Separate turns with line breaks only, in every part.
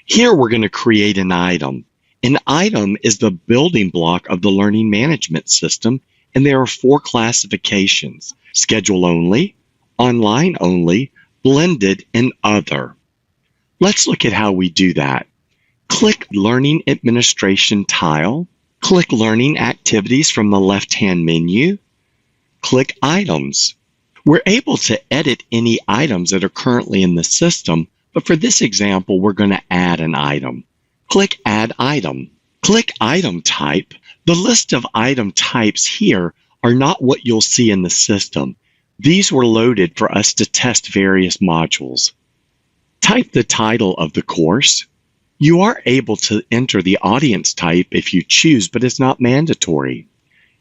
Here we're going to create an item. An item is the building block of the learning management system, and there are 4 classifications: schedule only, online only, blended, and other. Let's look at how we do that. Click Learning Administration tile. Click Learning Activities from the left-hand menu. Click Items. We're able to edit any items that are currently in the system, but for this example, we're going to add an item. Click Add Item. Click Item Type. The list of item types here are not what you'll see in the system. These were loaded for us to test various modules. Type the title of the course. You are able to enter the audience type if you choose, but it's not mandatory.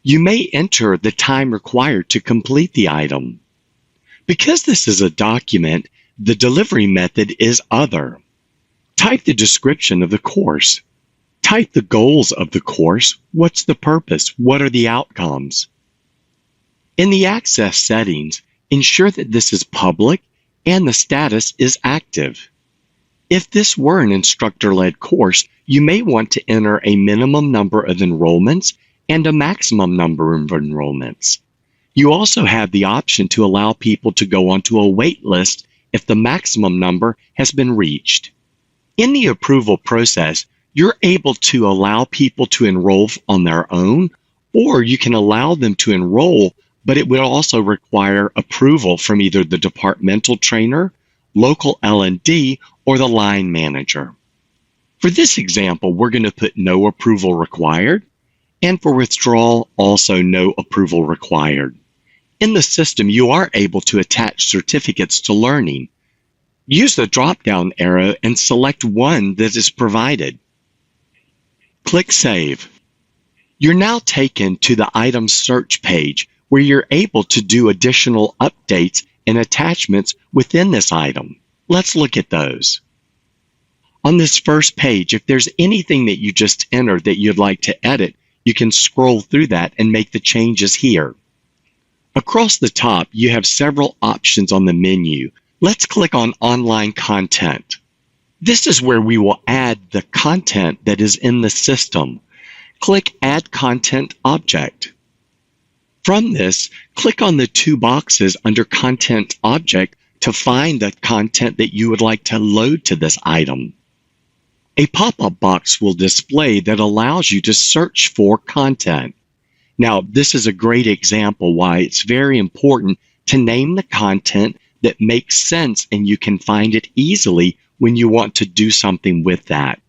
You may enter the time required to complete the item. Because this is a document, the delivery method is Other. Type the description of the course. Type the goals of the course. What's the purpose? What are the outcomes? In the access settings, ensure that this is public and the status is active. If this were an instructor-led course, you may want to enter a minimum number of enrollments and a maximum number of enrollments. You also have the option to allow people to go onto a wait list if the maximum number has been reached. In the approval process, you're able to allow people to enroll on their own, or you can allow them to enroll, but it will also require approval from either the departmental trainer, local L&D, or the line manager. For this example, we're going to put no approval required, and for withdrawal, also no approval required. In the system, you are able to attach certificates to learning. Use the drop-down arrow and select one that is provided. Click Save. You're now taken to the item search page where you're able to do additional updates and attachments within this item. Let's look at those. On this first page, if there's anything that you just entered that you'd like to edit, you can scroll through that and make the changes here. Across the top, you have several options on the menu. Let's click on Online Content. This is where we will add the content that is in the system. Click Add Content Object. From this, click on the 2 boxes under Content Object to find the content that you would like to load to this item. A pop-up box will display that allows you to search for content. Now, this is a great example why it's very important to name the content that makes sense and you can find it easily when you want to do something with that.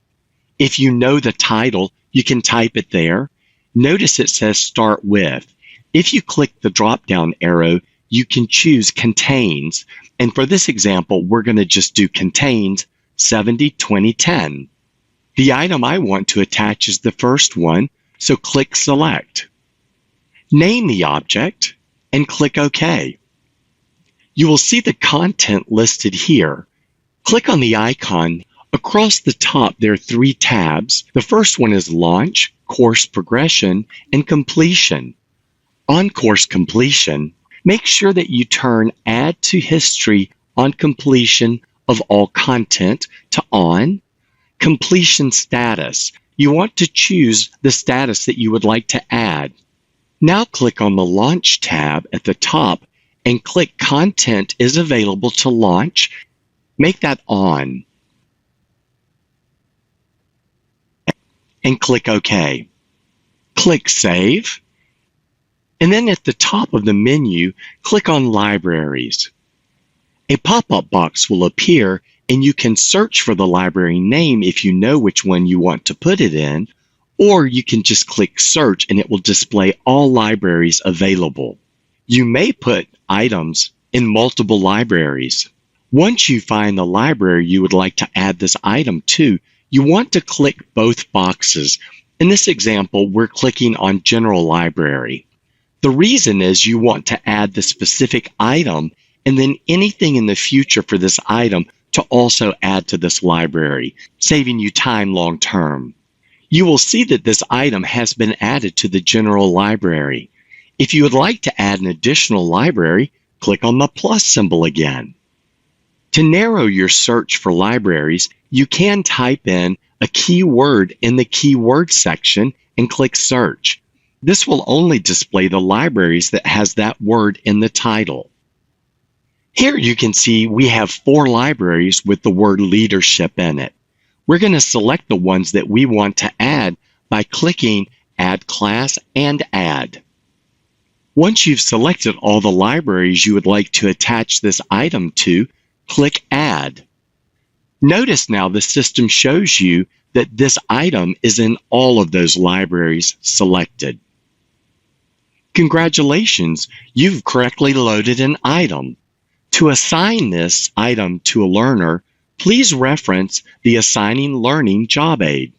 If you know the title, you can type it there. Notice it says Start With. If you click the drop-down arrow, you can choose Contains. And for this example, we're going to just do Contains 70-2010. The item I want to attach is the first one, so click Select. Name the object and click OK. You will see the content listed here. Click on the icon. Across the top, there are 3 tabs. The first one is Launch, Course Progression, and Completion. On course completion, make sure that you turn Add to History on completion of all content to On. Completion status. You want to choose the status that you would like to add. Now click on the Launch tab at the top and click Content is available to launch. Make that On. And click OK. Click Save. And then at the top of the menu, click on Libraries. A pop-up box will appear and you can search for the library name if you know which one you want to put it in, or you can just click Search and it will display all libraries available. You may put items in multiple libraries. Once you find the library you would like to add this item to, you want to click both boxes. In this example, we're clicking on General Library. The reason is you want to add the specific item and then anything in the future for this item to also add to this library, saving you time long term. You will see that this item has been added to the General Library. If you would like to add an additional library, click on the plus symbol again. To narrow your search for libraries, you can type in a keyword in the keyword section and click search. This will only display the libraries that has that word in the title. Here you can see we have 4 libraries with the word leadership in it. We're going to select the ones that we want to add by clicking Add Class and Add. Once you've selected all the libraries you would like to attach this item to, click Add. Notice now the system shows you that this item is in all of those libraries selected. Congratulations, you've correctly loaded an item. To assign this item to a learner, please reference the Assigning Learning job aid.